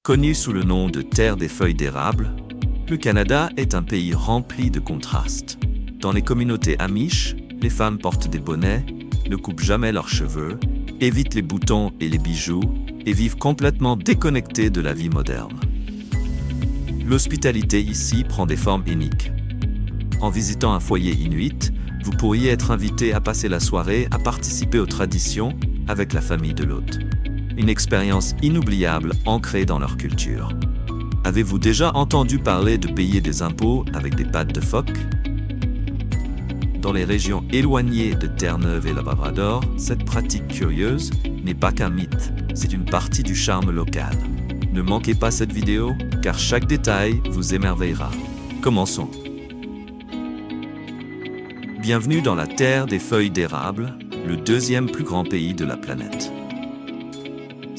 Connu sous le nom de terre des feuilles d'érable, le Canada est un pays rempli de contrastes. Dans les communautés amish, les femmes portent des bonnets, ne coupent jamais leurs cheveux, évitent les boutons et les bijoux et vivent complètement déconnectées de la vie moderne. L'hospitalité ici prend des formes uniques. En visitant un foyer inuit, vous pourriez être invité à passer la soirée à participer aux traditions avec la famille de l'hôte. Une expérience inoubliable ancrée dans leur culture. Avez-vous déjà entendu parler de payer des impôts avec des pattes de phoque? Dans les régions éloignées de Terre-Neuve et le Labrador, cette pratique curieuse n'est pas qu'un mythe, c'est une partie du charme local. Ne manquez pas cette vidéo, car chaque détail vous émerveillera. Commençons. Bienvenue dans la terre des feuilles d'érable, le deuxième plus grand pays de la planète.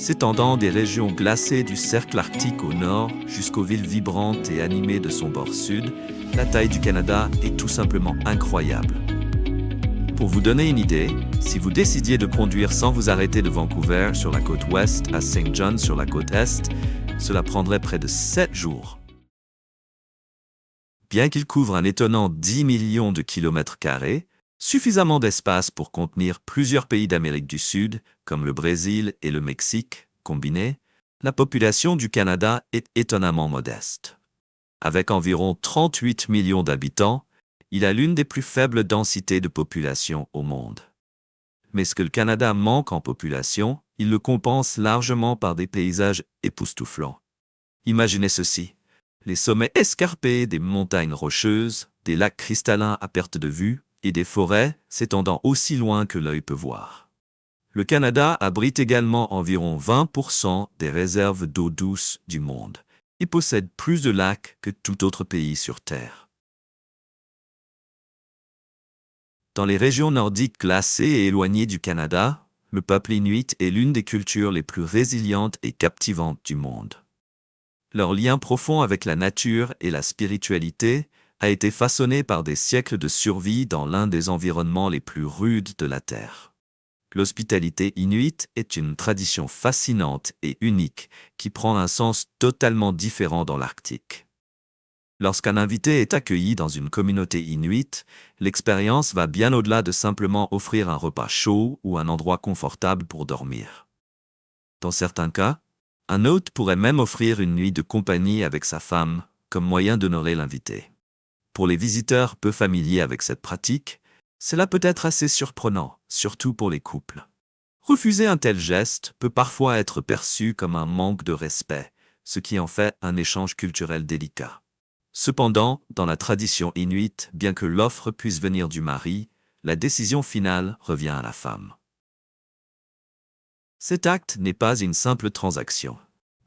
S'étendant des régions glacées du cercle arctique au nord jusqu'aux villes vibrantes et animées de son bord sud, la taille du Canada est tout simplement incroyable. Pour vous donner une idée, si vous décidiez de conduire sans vous arrêter de Vancouver sur la côte ouest à Saint John sur la côte est, cela prendrait près de 7 jours. Bien qu'il couvre un étonnant 10 millions de kilomètres carrés, suffisamment d'espace pour contenir plusieurs pays d'Amérique du Sud, comme le Brésil et le Mexique, combinés, la population du Canada est étonnamment modeste. Avec environ 38 millions d'habitants, il a l'une des plus faibles densités de population au monde. Mais ce que le Canada manque en population, il le compense largement par des paysages époustouflants. Imaginez ceci, les sommets escarpés des montagnes rocheuses, des lacs cristallins à perte de vue, et des forêts s'étendant aussi loin que l'œil peut voir. Le Canada abrite également environ 20% des réserves d'eau douce du monde et possède plus de lacs que tout autre pays sur Terre. Dans les régions nordiques glacées et éloignées du Canada, le peuple inuit est l'une des cultures les plus résilientes et captivantes du monde. Leur lien profond avec la nature et la spiritualité a été façonné par des siècles de survie dans l'un des environnements les plus rudes de la Terre. L'hospitalité inuite est une tradition fascinante et unique qui prend un sens totalement différent dans l'Arctique. Lorsqu'un invité est accueilli dans une communauté inuite, l'expérience va bien au-delà de simplement offrir un repas chaud ou un endroit confortable pour dormir. Dans certains cas, un hôte pourrait même offrir une nuit de compagnie avec sa femme, comme moyen d'honorer l'invité. Pour les visiteurs peu familiers avec cette pratique, cela peut être assez surprenant, surtout pour les couples. Refuser un tel geste peut parfois être perçu comme un manque de respect, ce qui en fait un échange culturel délicat. Cependant, dans la tradition inuite, bien que l'offre puisse venir du mari, la décision finale revient à la femme. Cet acte n'est pas une simple transaction,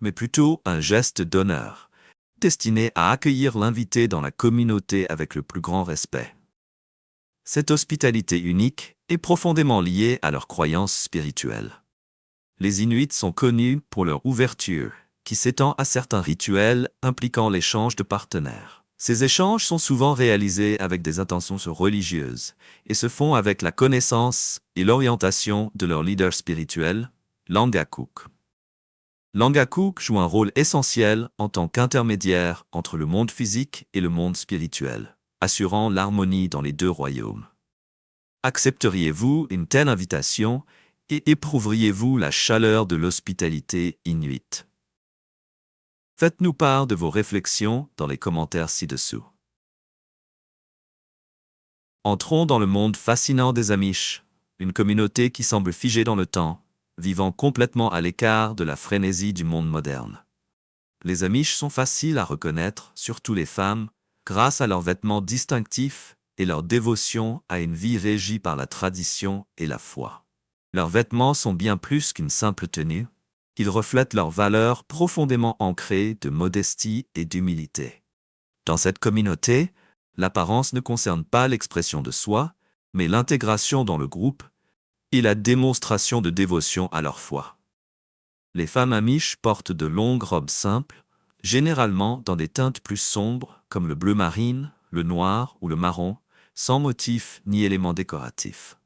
mais plutôt un geste d'honneur, destiné à accueillir l'invité dans la communauté avec le plus grand respect. Cette hospitalité unique est profondément liée à leurs croyances spirituelles. Les Inuits sont connus pour leur ouverture, qui s'étend à certains rituels impliquant l'échange de partenaires. Ces échanges sont souvent réalisés avec des intentions religieuses et se font avec la connaissance et l'orientation de leur leader spirituel, Langakuk. Langakuk joue un rôle essentiel en tant qu'intermédiaire entre le monde physique et le monde spirituel, assurant l'harmonie dans les deux royaumes. Accepteriez-vous une telle invitation et éprouveriez-vous la chaleur de l'hospitalité inuite? Faites-nous part de vos réflexions dans les commentaires ci-dessous. Entrons dans le monde fascinant des Amish, une communauté qui semble figée dans le temps, vivant complètement à l'écart de la frénésie du monde moderne. Les Amish sont faciles à reconnaître, surtout les femmes, grâce à leurs vêtements distinctifs et leur dévotion à une vie régie par la tradition et la foi. Leurs vêtements sont bien plus qu'une simple tenue, ils reflètent leurs valeurs profondément ancrées de modestie et d'humilité. Dans cette communauté, l'apparence ne concerne pas l'expression de soi, mais l'intégration dans le groupe et la démonstration de dévotion à leur foi. Les femmes amish portent de longues robes simples, généralement dans des teintes plus sombres comme le bleu marine, le noir ou le marron, sans motifs ni éléments décoratifs.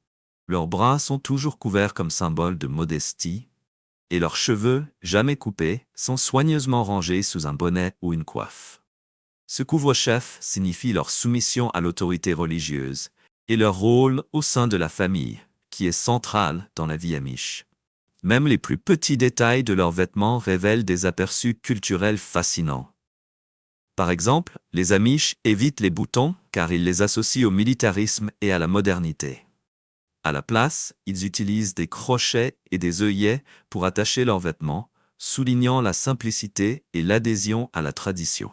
Leurs bras sont toujours couverts comme symbole de modestie, et leurs cheveux, jamais coupés, sont soigneusement rangés sous un bonnet ou une coiffe. Ce couvre-chef signifie leur soumission à l'autorité religieuse et leur rôle au sein de la famille, qui est central dans la vie amish. Même les plus petits détails de leurs vêtements révèlent des aperçus culturels fascinants. Par exemple, les Amish évitent les boutons car ils les associent au militarisme et à la modernité. À la place, ils utilisent des crochets et des œillets pour attacher leurs vêtements, soulignant la simplicité et l'adhésion à la tradition.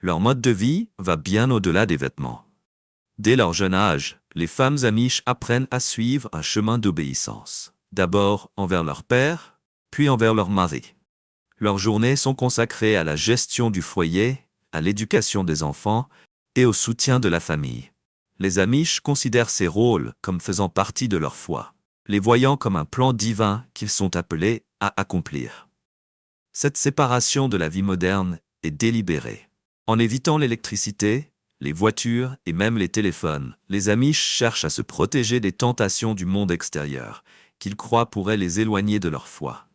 Leur mode de vie va bien au-delà des vêtements. Dès leur jeune âge, les femmes Amish apprennent à suivre un chemin d'obéissance. D'abord envers leur père, puis envers leur mari. Leurs journées sont consacrées à la gestion du foyer, à l'éducation des enfants et au soutien de la famille. Les Amish considèrent ces rôles comme faisant partie de leur foi, les voyant comme un plan divin qu'ils sont appelés à accomplir. Cette séparation de la vie moderne est délibérée. En évitant l'électricité, les voitures et même les téléphones, les Amish cherchent à se protéger des tentations du monde extérieur, qu'ils croient pourraient les éloigner de leur foi.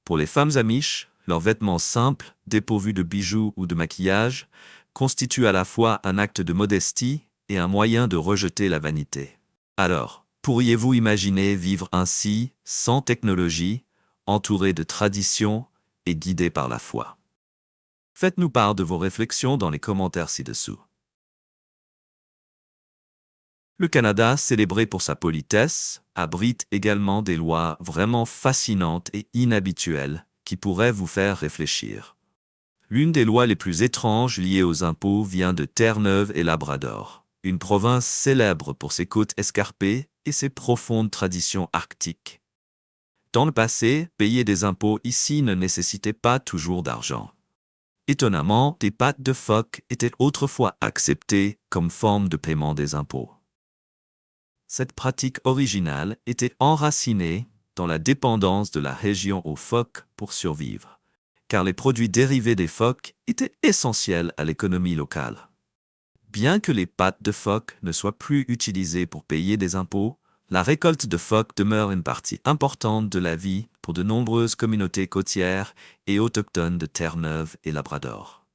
Pour les femmes Amish, leurs vêtements simples, dépourvus de bijoux ou de maquillage, constituent à la fois un acte de modestie et un moyen de rejeter la vanité. Alors, pourriez-vous imaginer vivre ainsi, sans technologie, entouré de traditions et guidé par la foi? Faites-nous part de vos réflexions dans les commentaires ci-dessous. Le Canada, célébré pour sa politesse, abrite également des lois vraiment fascinantes et inhabituelles qui pourraient vous faire réfléchir. L'une des lois les plus étranges liées aux impôts vient de Terre-Neuve et Labrador, une province célèbre pour ses côtes escarpées et ses profondes traditions arctiques. Dans le passé, payer des impôts ici ne nécessitait pas toujours d'argent. Étonnamment, des pattes de phoque étaient autrefois acceptées comme forme de paiement des impôts. Cette pratique originale était enracinée dans la dépendance de la région aux phoques pour survivre, car les produits dérivés des phoques étaient essentiels à l'économie locale. Bien que les pattes de phoque ne soient plus utilisées pour payer des impôts, la récolte de phoques demeure une partie importante de la vie pour de nombreuses communautés côtières et autochtones de Terre-Neuve et Labrador.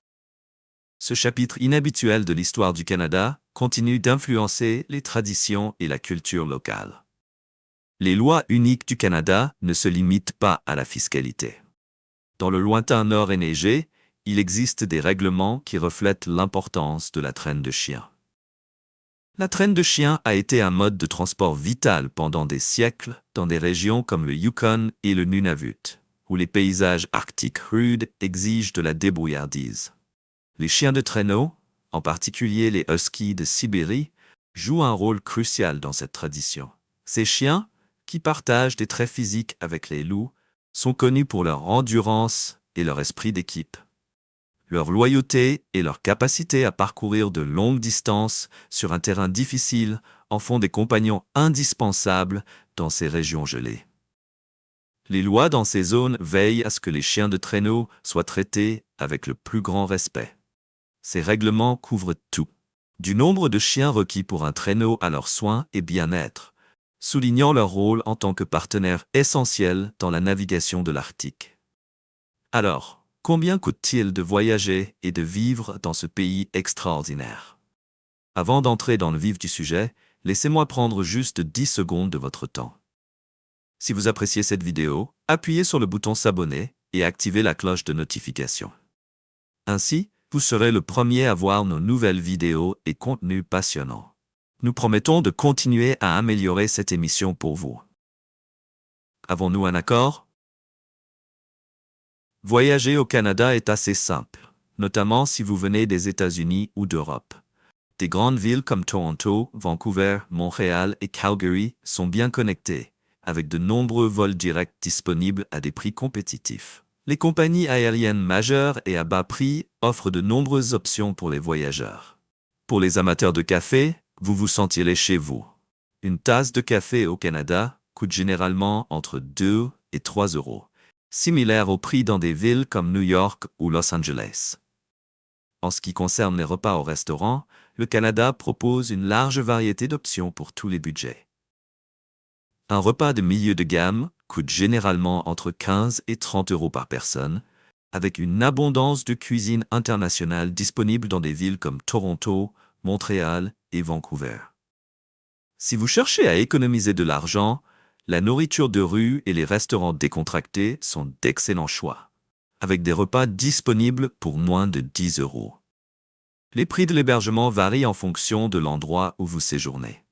Ce chapitre inhabituel de l'histoire du Canada continue d'influencer les traditions et la culture locale. Les lois uniques du Canada ne se limitent pas à la fiscalité. Dans le lointain nord enneigé, il existe des règlements qui reflètent l'importance de la traîne de chien. La traîne de chien a été un mode de transport vital pendant des siècles dans des régions comme le Yukon et le Nunavut, où les paysages arctiques rudes exigent de la débrouillardise. Les chiens de traîneau, en particulier les huskies de Sibérie, jouent un rôle crucial dans cette tradition. Ces chiens, qui partagent des traits physiques avec les loups, sont connus pour leur endurance et leur esprit d'équipe. Leur loyauté et leur capacité à parcourir de longues distances sur un terrain difficile en font des compagnons indispensables dans ces régions gelées. Les lois dans ces zones veillent à ce que les chiens de traîneau soient traités avec le plus grand respect. Ces règlements couvrent tout, du nombre de chiens requis pour un traîneau à leurs soins et bien-être, soulignant leur rôle en tant que partenaire essentiel dans la navigation de l'Arctique. Alors, combien coûte-t-il de voyager et de vivre dans ce pays extraordinaire? Avant d'entrer dans le vif du sujet, laissez-moi prendre juste 10 secondes de votre temps. Si vous appréciez cette vidéo, appuyez sur le bouton s'abonner et activez la cloche de notification. Ainsi, vous serez le premier à voir nos nouvelles vidéos et contenus passionnants. Nous promettons de continuer à améliorer cette émission pour vous. Avons-nous un accord? Voyager au Canada est assez simple, notamment si vous venez des États-Unis ou d'Europe. Des grandes villes comme Toronto, Vancouver, Montréal et Calgary sont bien connectées, avec de nombreux vols directs disponibles à des prix compétitifs. Les compagnies aériennes majeures et à bas prix offrent de nombreuses options pour les voyageurs. Pour les amateurs de café, vous vous sentirez chez vous. Une tasse de café au Canada coûte généralement entre 2 et 3 euros, similaire au prix dans des villes comme New York ou Los Angeles. En ce qui concerne les repas au restaurant, le Canada propose une large variété d'options pour tous les budgets. Un repas de milieu de gamme coûtent généralement entre 15 et 30 euros par personne, avec une abondance de cuisine internationale disponible dans des villes comme Toronto, Montréal et Vancouver. Si vous cherchez à économiser de l'argent, la nourriture de rue et les restaurants décontractés sont d'excellents choix, avec des repas disponibles pour moins de 10 euros. Les prix de l'hébergement varient en fonction de l'endroit où vous séjournez.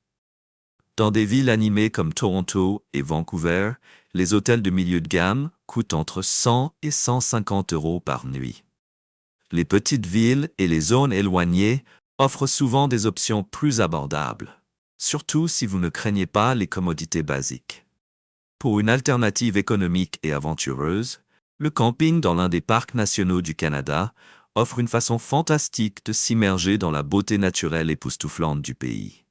Dans des villes animées comme Toronto et Vancouver, les hôtels de milieu de gamme coûtent entre 100 et 150 euros par nuit. Les petites villes et les zones éloignées offrent souvent des options plus abordables, surtout si vous ne craignez pas les commodités basiques. Pour une alternative économique et aventureuse, le camping dans l'un des parcs nationaux du Canada offre une façon fantastique de s'immerger dans la beauté naturelle époustouflante du pays.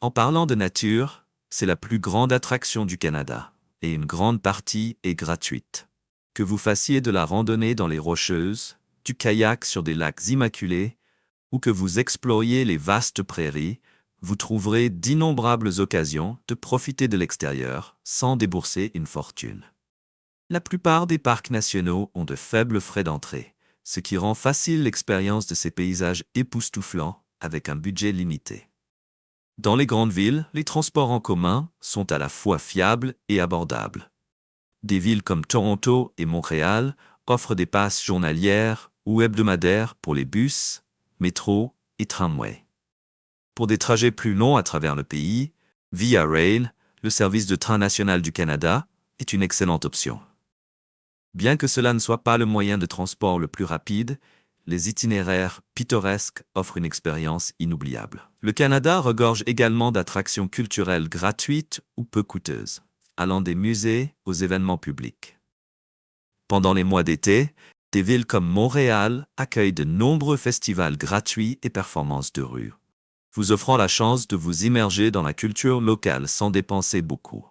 En parlant de nature, c'est la plus grande attraction du Canada, et une grande partie est gratuite. Que vous fassiez de la randonnée dans les Rocheuses, du kayak sur des lacs immaculés, ou que vous exploriez les vastes prairies, vous trouverez d'innombrables occasions de profiter de l'extérieur sans débourser une fortune. La plupart des parcs nationaux ont de faibles frais d'entrée, ce qui rend facile l'expérience de ces paysages époustouflants avec un budget limité. Dans les grandes villes, les transports en commun sont à la fois fiables et abordables. Des villes comme Toronto et Montréal offrent des passes journalières ou hebdomadaires pour les bus, métros et tramways. Pour des trajets plus longs à travers le pays, Via Rail, le service de train national du Canada, est une excellente option. Bien que cela ne soit pas le moyen de transport le plus rapide, les itinéraires pittoresques offrent une expérience inoubliable. Le Canada regorge également d'attractions culturelles gratuites ou peu coûteuses, allant des musées aux événements publics. Pendant les mois d'été, des villes comme Montréal accueillent de nombreux festivals gratuits et performances de rue, vous offrant la chance de vous immerger dans la culture locale sans dépenser beaucoup.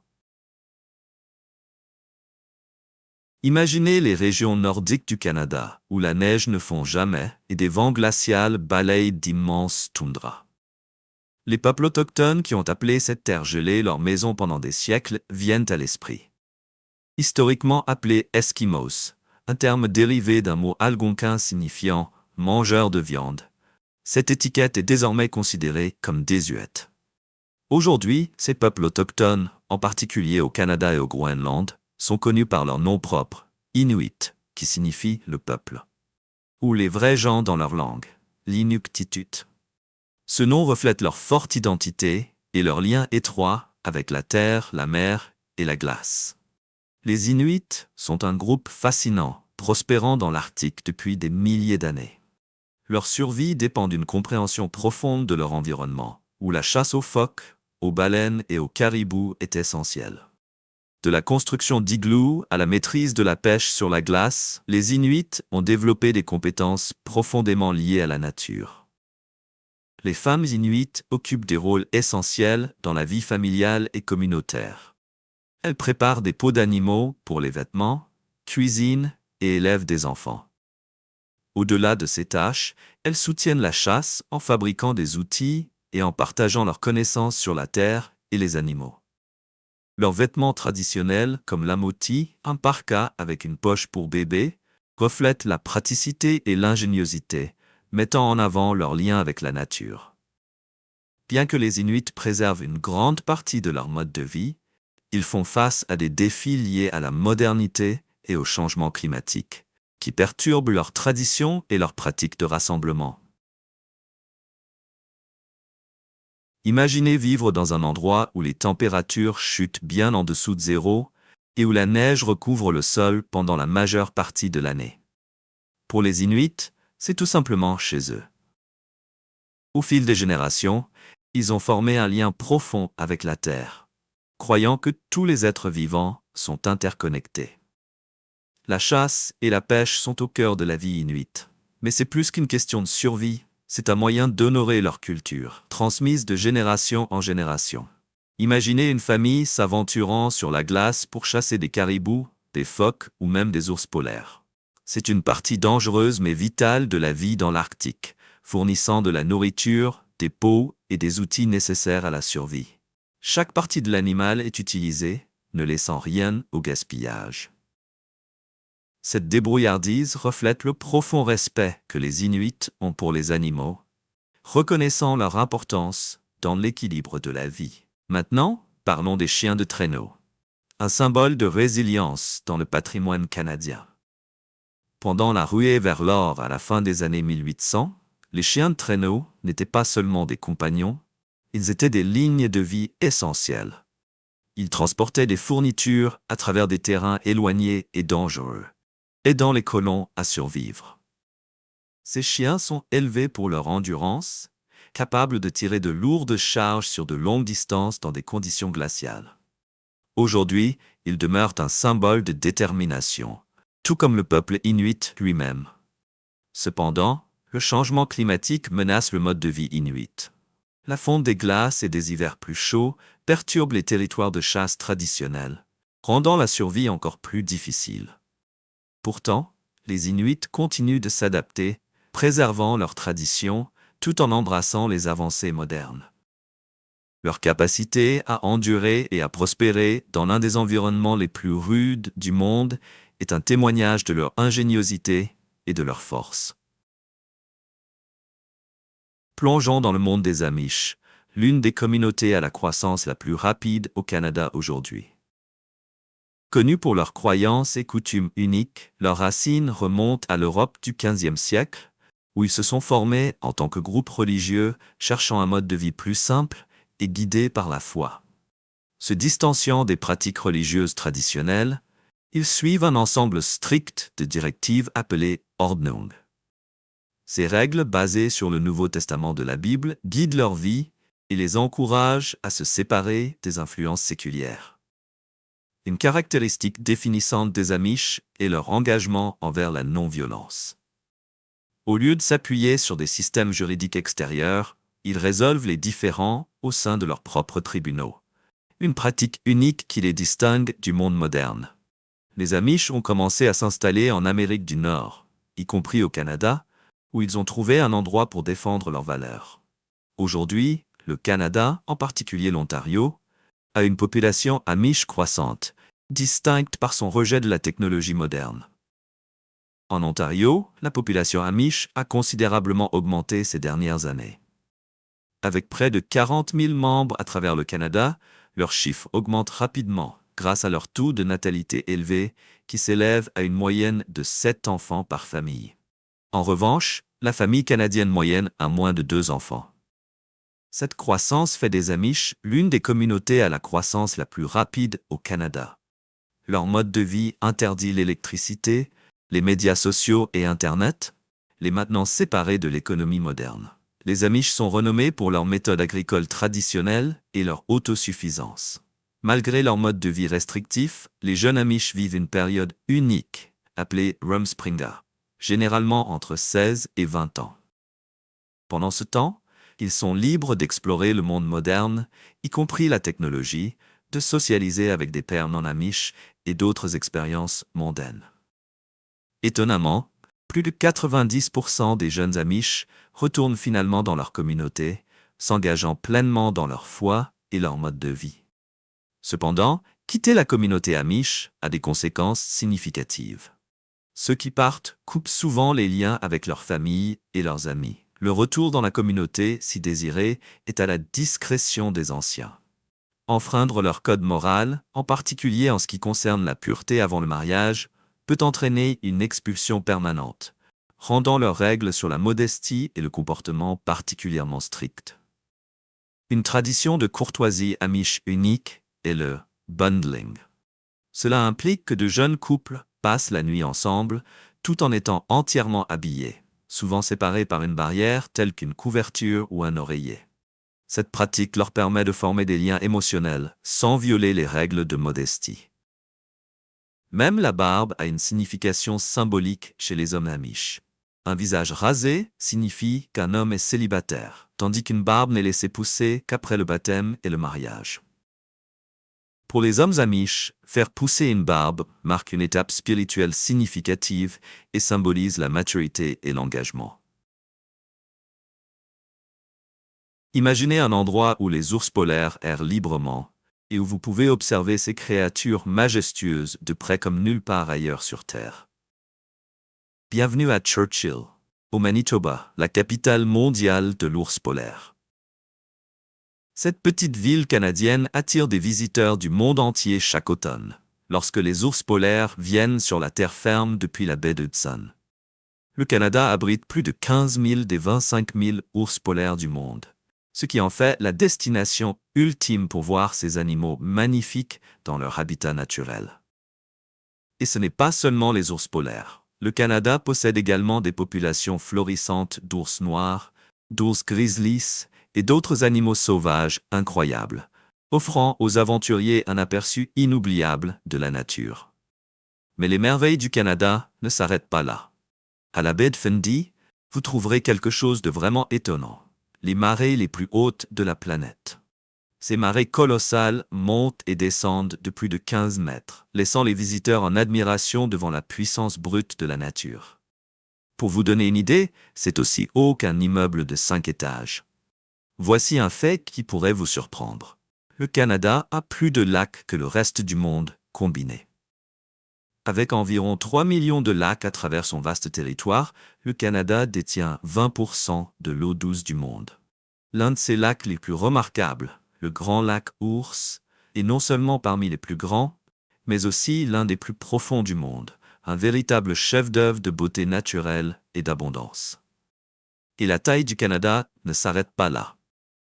Imaginez les régions nordiques du Canada, où la neige ne fond jamais et des vents glacials balayent d'immenses toundras. Les peuples autochtones qui ont appelé cette terre gelée leur maison pendant des siècles viennent à l'esprit. Historiquement appelés Eskimos, un terme dérivé d'un mot algonquin signifiant « mangeur de viande », cette étiquette est désormais considérée comme désuète. Aujourd'hui, ces peuples autochtones, en particulier au Canada et au Groenland, sont connus par leur nom propre, Inuit, qui signifie le peuple, ou les vrais gens dans leur langue, l'Inuktitut. Ce nom reflète leur forte identité et leur lien étroit avec la terre, la mer et la glace. Les Inuits sont un groupe fascinant, prospérant dans l'Arctique depuis des milliers d'années. Leur survie dépend d'une compréhension profonde de leur environnement, où la chasse aux phoques, aux baleines et aux caribous est essentielle. De la construction d'igloo à la maîtrise de la pêche sur la glace, les Inuits ont développé des compétences profondément liées à la nature. Les femmes inuites occupent des rôles essentiels dans la vie familiale et communautaire. Elles préparent des peaux d'animaux pour les vêtements, cuisinent et élèvent des enfants. Au-delà de ces tâches, elles soutiennent la chasse en fabriquant des outils et en partageant leurs connaissances sur la terre et les animaux. Leurs vêtements traditionnels, comme l'amoti, un parka avec une poche pour bébé, reflètent la praticité et l'ingéniosité, mettant en avant leur lien avec la nature. Bien que les Inuits préservent une grande partie de leur mode de vie, ils font face à des défis liés à la modernité et au changement climatique, qui perturbent leurs traditions et leurs pratiques de rassemblement. Imaginez vivre dans un endroit où les températures chutent bien en dessous de zéro et où la neige recouvre le sol pendant la majeure partie de l'année. Pour les Inuits, c'est tout simplement chez eux. Au fil des générations, ils ont formé un lien profond avec la Terre, croyant que tous les êtres vivants sont interconnectés. La chasse et la pêche sont au cœur de la vie inuite, mais c'est plus qu'une question de survie. C'est un moyen d'honorer leur culture, transmise de génération en génération. Imaginez une famille s'aventurant sur la glace pour chasser des caribous, des phoques ou même des ours polaires. C'est une partie dangereuse mais vitale de la vie dans l'Arctique, fournissant de la nourriture, des peaux et des outils nécessaires à la survie. Chaque partie de l'animal est utilisée, ne laissant rien au gaspillage. Cette débrouillardise reflète le profond respect que les Inuits ont pour les animaux, reconnaissant leur importance dans l'équilibre de la vie. Maintenant, parlons des chiens de traîneau, un symbole de résilience dans le patrimoine canadien. Pendant la ruée vers l'or à la fin des années 1800, les chiens de traîneau n'étaient pas seulement des compagnons, ils étaient des lignes de vie essentielles. Ils transportaient des fournitures à travers des terrains éloignés et dangereux, aidant les colons à survivre. Ces chiens sont élevés pour leur endurance, capables de tirer de lourdes charges sur de longues distances dans des conditions glaciales. Aujourd'hui, ils demeurent un symbole de détermination, tout comme le peuple inuit lui-même. Cependant, le changement climatique menace le mode de vie inuit. La fonte des glaces et des hivers plus chauds perturbe les territoires de chasse traditionnels, rendant la survie encore plus difficile. Pourtant, les Inuits continuent de s'adapter, préservant leurs traditions tout en embrassant les avancées modernes. Leur capacité à endurer et à prospérer dans l'un des environnements les plus rudes du monde est un témoignage de leur ingéniosité et de leur force. Plongeons dans le monde des Amish, l'une des communautés à la croissance la plus rapide au Canada aujourd'hui. Connus pour leurs croyances et coutumes uniques, leurs racines remontent à l'Europe du XVe siècle, où ils se sont formés en tant que groupe religieux cherchant un mode de vie plus simple et guidé par la foi. Se distanciant des pratiques religieuses traditionnelles, ils suivent un ensemble strict de directives appelées Ordnung. Ces règles, basées sur le Nouveau Testament de la Bible, guident leur vie et les encouragent à se séparer des influences séculières. Une caractéristique définissante des Amish est leur engagement envers la non-violence. Au lieu de s'appuyer sur des systèmes juridiques extérieurs, ils résolvent les différends au sein de leurs propres tribunaux. Une pratique unique qui les distingue du monde moderne. Les Amish ont commencé à s'installer en Amérique du Nord, y compris au Canada, où ils ont trouvé un endroit pour défendre leurs valeurs. Aujourd'hui, le Canada, en particulier l'Ontario, a une population Amish croissante, distincte par son rejet de la technologie moderne. En Ontario, la population Amish a considérablement augmenté ces dernières années. Avec près de 40 000 membres à travers le Canada, leur chiffre augmente rapidement grâce à leur taux de natalité élevé qui s'élève à une moyenne de 7 enfants par famille. En revanche, la famille canadienne moyenne a moins de 2 enfants. Cette croissance fait des Amish l'une des communautés à la croissance la plus rapide au Canada. Leur mode de vie interdit l'électricité, les médias sociaux et Internet, les maintenant séparés de l'économie moderne. Les Amish sont renommés pour leurs méthodes agricoles traditionnelles et leur autosuffisance. Malgré leur mode de vie restrictif, les jeunes Amish vivent une période unique, appelée Rumspringa, généralement entre 16 et 20 ans. Pendant ce temps, ils sont libres d'explorer le monde moderne, y compris la technologie, de socialiser avec des pairs non Amish et d'autres expériences mondaines. Étonnamment, plus de 90% des jeunes Amish retournent finalement dans leur communauté, s'engageant pleinement dans leur foi et leur mode de vie. Cependant, quitter la communauté Amish a des conséquences significatives. Ceux qui partent coupent souvent les liens avec leur famille et leurs amis. Le retour dans la communauté, si désiré, est à la discrétion des anciens. Enfreindre leur code moral, en particulier en ce qui concerne la pureté avant le mariage, peut entraîner une expulsion permanente, rendant leurs règles sur la modestie et le comportement particulièrement strictes. Une tradition de courtoisie Amish unique est le bundling. Cela implique que de jeunes couples passent la nuit ensemble, tout en étant entièrement habillés, souvent séparés par une barrière telle qu'une couverture ou un oreiller. Cette pratique leur permet de former des liens émotionnels sans violer les règles de modestie. Même la barbe a une signification symbolique chez les hommes Amish. Un visage rasé signifie qu'un homme est célibataire, tandis qu'une barbe n'est laissée pousser qu'après le baptême et le mariage. Pour les hommes Amish, faire pousser une barbe marque une étape spirituelle significative et symbolise la maturité et l'engagement. Imaginez un endroit où les ours polaires errent librement, et où vous pouvez observer ces créatures majestueuses de près comme nulle part ailleurs sur Terre. Bienvenue à Churchill, au Manitoba, la capitale mondiale de l'ours polaire. Cette petite ville canadienne attire des visiteurs du monde entier chaque automne, lorsque les ours polaires viennent sur la terre ferme depuis la baie d'Hudson. Le Canada abrite plus de 15 000 des 25 000 ours polaires du monde, ce qui en fait la destination ultime pour voir ces animaux magnifiques dans leur habitat naturel. Et ce n'est pas seulement les ours polaires. Le Canada possède également des populations florissantes d'ours noirs, d'ours grizzlies et d'autres animaux sauvages incroyables, offrant aux aventuriers un aperçu inoubliable de la nature. Mais les merveilles du Canada ne s'arrêtent pas là. À la baie de Fundy, vous trouverez quelque chose de vraiment étonnant, les marées les plus hautes de la planète. Ces marées colossales montent et descendent de plus de 15 mètres, laissant les visiteurs en admiration devant la puissance brute de la nature. Pour vous donner une idée, c'est aussi haut qu'un immeuble de 5 étages. Voici un fait qui pourrait vous surprendre. Le Canada a plus de lacs que le reste du monde combiné. Avec environ 3 millions de lacs à travers son vaste territoire, le Canada détient 20% de l'eau douce du monde. L'un de ses lacs les plus remarquables, le Grand Lac Ours, est non seulement parmi les plus grands, mais aussi l'un des plus profonds du monde, un véritable chef-d'œuvre de beauté naturelle et d'abondance. Et la taille du Canada ne s'arrête pas là.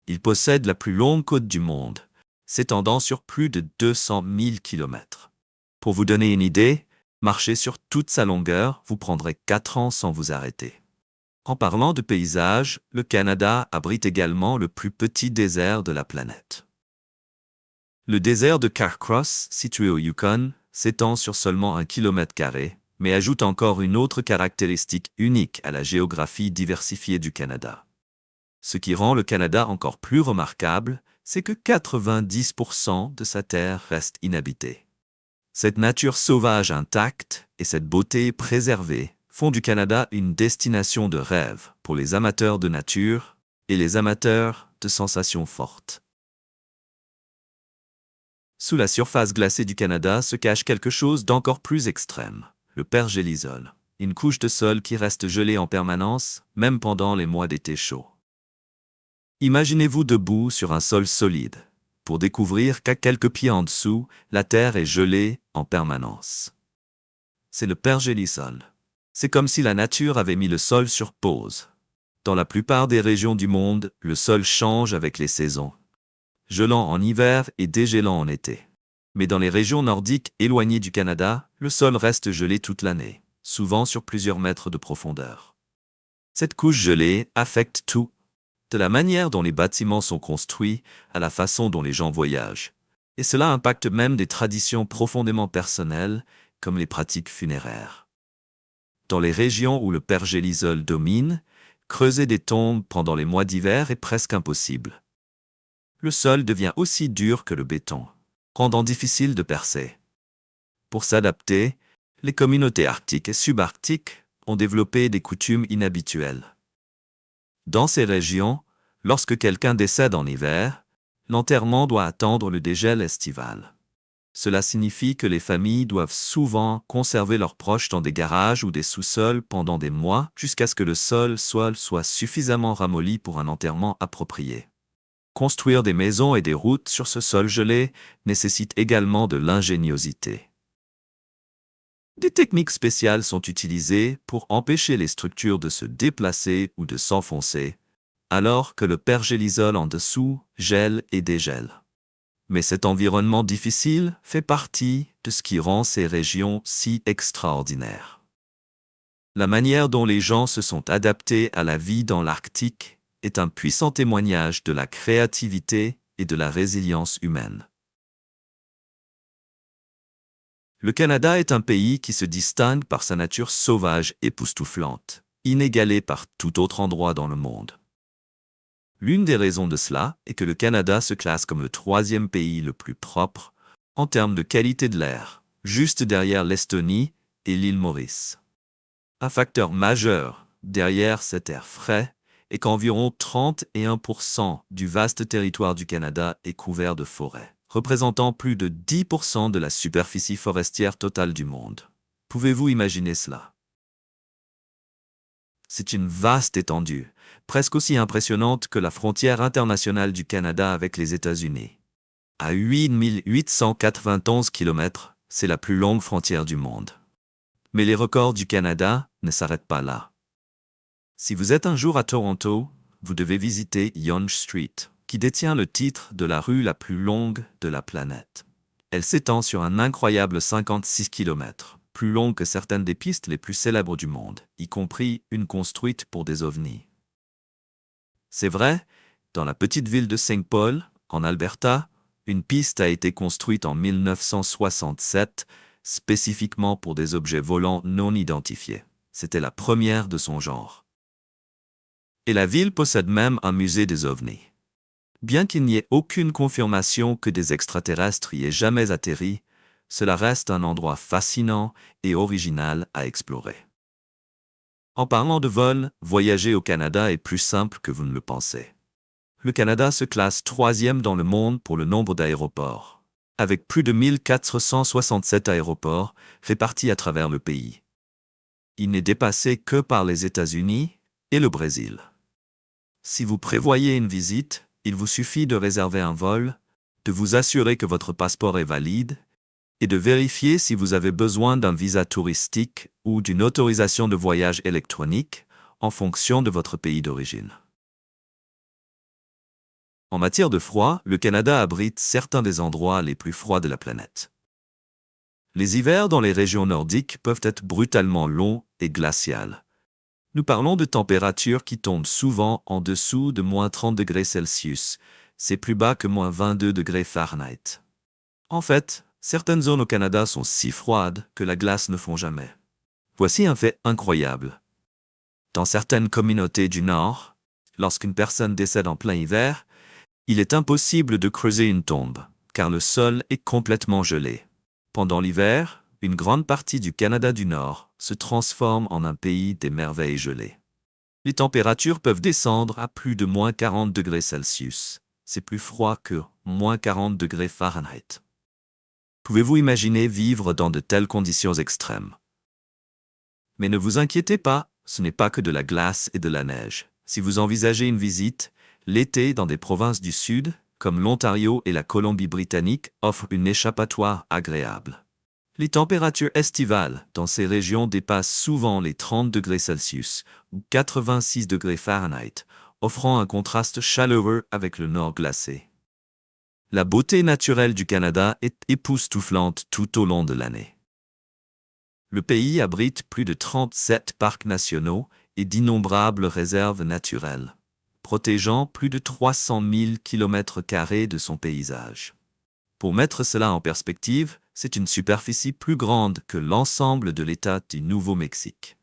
Il possède la plus longue côte du monde, s'étendant sur plus de 200 000 km. Pour vous donner une idée, marcher sur toute sa longueur vous prendrait 4 ans sans vous arrêter. En parlant de paysages, le Canada abrite également le plus petit désert de la planète. Le désert de Carcross, situé au Yukon, s'étend sur seulement 1 km², mais ajoute encore une autre caractéristique unique à la géographie diversifiée du Canada. Ce qui rend le Canada encore plus remarquable, c'est que 90% de sa terre reste inhabitée. Cette nature sauvage intacte et cette beauté préservée font du Canada une destination de rêve pour les amateurs de nature et les amateurs de sensations fortes. Sous la surface glacée du Canada se cache quelque chose d'encore plus extrême, le pergélisol, une couche de sol qui reste gelée en permanence, même pendant les mois d'été chaud. Imaginez-vous debout sur un sol solide, pour découvrir qu'à quelques pieds en dessous, la terre est gelée en permanence. C'est le pergélisol. C'est comme si la nature avait mis le sol sur pause. Dans la plupart des régions du monde, le sol change avec les saisons, gelant en hiver et dégélant en été. Mais dans les régions nordiques éloignées du Canada, le sol reste gelé toute l'année, souvent sur plusieurs mètres de profondeur. Cette couche gelée affecte tout, de la manière dont les bâtiments sont construits à la façon dont les gens voyagent. Et cela impacte même des traditions profondément personnelles, comme les pratiques funéraires. Dans les régions où le pergélisol domine, creuser des tombes pendant les mois d'hiver est presque impossible. Le sol devient aussi dur que le béton, rendant difficile de percer. Pour s'adapter, les communautés arctiques et subarctiques ont développé des coutumes inhabituelles. Dans ces régions, lorsque quelqu'un décède en hiver, l'enterrement doit attendre le dégel estival. Cela signifie que les familles doivent souvent conserver leurs proches dans des garages ou des sous-sols pendant des mois jusqu'à ce que le sol soit suffisamment ramolli pour un enterrement approprié. Construire des maisons et des routes sur ce sol gelé nécessite également de l'ingéniosité. Des techniques spéciales sont utilisées pour empêcher les structures de se déplacer ou de s'enfoncer, alors que le pergélisol en dessous gèle et dégèle. Mais cet environnement difficile fait partie de ce qui rend ces régions si extraordinaires. La manière dont les gens se sont adaptés à la vie dans l'Arctique est un puissant témoignage de la créativité et de la résilience humaine. Le Canada est un pays qui se distingue par sa nature sauvage époustouflante, inégalée par tout autre endroit dans le monde. L'une des raisons de cela est que le Canada se classe comme le 3e pays le plus propre en termes de qualité de l'air, juste derrière l'Estonie et l'île Maurice. Un facteur majeur derrière cet air frais est qu'environ 31% du vaste territoire du Canada est couvert de forêts, représentant plus de 10% de la superficie forestière totale du monde. Pouvez-vous imaginer cela? C'est une vaste étendue, presque aussi impressionnante que la frontière internationale du Canada avec les États-Unis. À 8891 km, c'est la plus longue frontière du monde. Mais les records du Canada ne s'arrêtent pas là. Si vous êtes un jour à Toronto, vous devez visiter Yonge Street, qui détient le titre de la rue la plus longue de la planète. Elle s'étend sur un incroyable 56 km, plus long que certaines des pistes les plus célèbres du monde, y compris une construite pour des ovnis. C'est vrai, dans la petite ville de St. Paul, en Alberta, une piste a été construite en 1967 spécifiquement pour des objets volants non identifiés. C'était la première de son genre. Et la ville possède même un musée des ovnis. Bien qu'il n'y ait aucune confirmation que des extraterrestres y aient jamais atterri, cela reste un endroit fascinant et original à explorer. En parlant de vol, voyager au Canada est plus simple que vous ne le pensez. Le Canada se classe 3e dans le monde pour le nombre d'aéroports, avec plus de 1467 aéroports répartis à travers le pays. Il n'est dépassé que par les États-Unis et le Brésil. Si vous prévoyez une visite, il vous suffit de réserver un vol, de vous assurer que votre passeport est valide et de vérifier si vous avez besoin d'un visa touristique ou d'une autorisation de voyage électronique en fonction de votre pays d'origine. En matière de froid, le Canada abrite certains des endroits les plus froids de la planète. Les hivers dans les régions nordiques peuvent être brutalement longs et glaciales. Nous parlons de températures qui tombent souvent en dessous de moins 30 degrés Celsius, c'est plus bas que moins 22 degrés Fahrenheit. En fait, certaines zones au Canada sont si froides que la glace ne fond jamais. Voici un fait incroyable. Dans certaines communautés du Nord, lorsqu'une personne décède en plein hiver, il est impossible de creuser une tombe, car le sol est complètement gelé. Pendant l'hiver, une grande partie du Canada du Nord se transforme en un pays des merveilles gelées. Les températures peuvent descendre à plus de moins 40 degrés Celsius. C'est plus froid que moins 40 degrés Fahrenheit. Pouvez-vous imaginer vivre dans de telles conditions extrêmes? Mais ne vous inquiétez pas, ce n'est pas que de la glace et de la neige. Si vous envisagez une visite, l'été dans des provinces du Sud, comme l'Ontario et la Colombie-Britannique, offre une échappatoire agréable. Les températures estivales dans ces régions dépassent souvent les 30 degrés Celsius ou 86 degrés Fahrenheit, offrant un contraste chaleureux avec le nord glacé. La beauté naturelle du Canada est époustouflante tout au long de l'année. Le pays abrite plus de 37 parcs nationaux et d'innombrables réserves naturelles, protégeant plus de 300 000 km² de son paysage. Pour mettre cela en perspective, c'est une superficie plus grande que l'ensemble de l'État du Nouveau-Mexique.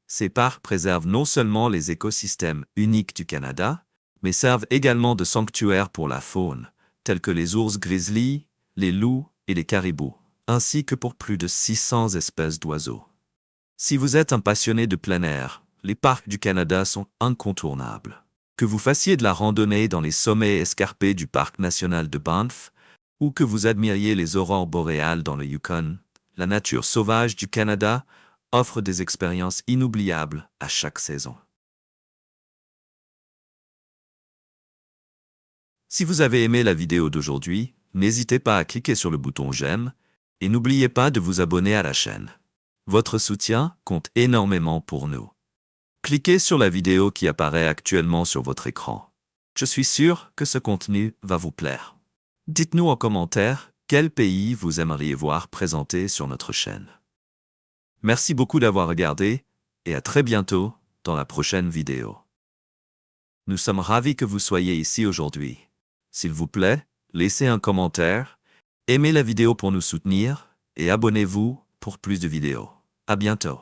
Ces parcs préservent non seulement les écosystèmes uniques du Canada, mais servent également de sanctuaires pour la faune, tels que les ours grizzly, les loups et les caribous, ainsi que pour plus de 600 espèces d'oiseaux. Si vous êtes un passionné de plein air, les parcs du Canada sont incontournables. Que vous fassiez de la randonnée dans les sommets escarpés du parc national de Banff, ou que vous admiriez les aurores boréales dans le Yukon, la nature sauvage du Canada offre des expériences inoubliables à chaque saison. Si vous avez aimé la vidéo d'aujourd'hui, n'hésitez pas à cliquer sur le bouton j'aime et n'oubliez pas de vous abonner à la chaîne. Votre soutien compte énormément pour nous. Cliquez sur la vidéo qui apparaît actuellement sur votre écran. Je suis sûr que ce contenu va vous plaire. Dites-nous en commentaire quel pays vous aimeriez voir présenté sur notre chaîne. Merci beaucoup d'avoir regardé et à très bientôt dans la prochaine vidéo. Nous sommes ravis que vous soyez ici aujourd'hui. S'il vous plaît, laissez un commentaire, aimez la vidéo pour nous soutenir et abonnez-vous pour plus de vidéos. À bientôt.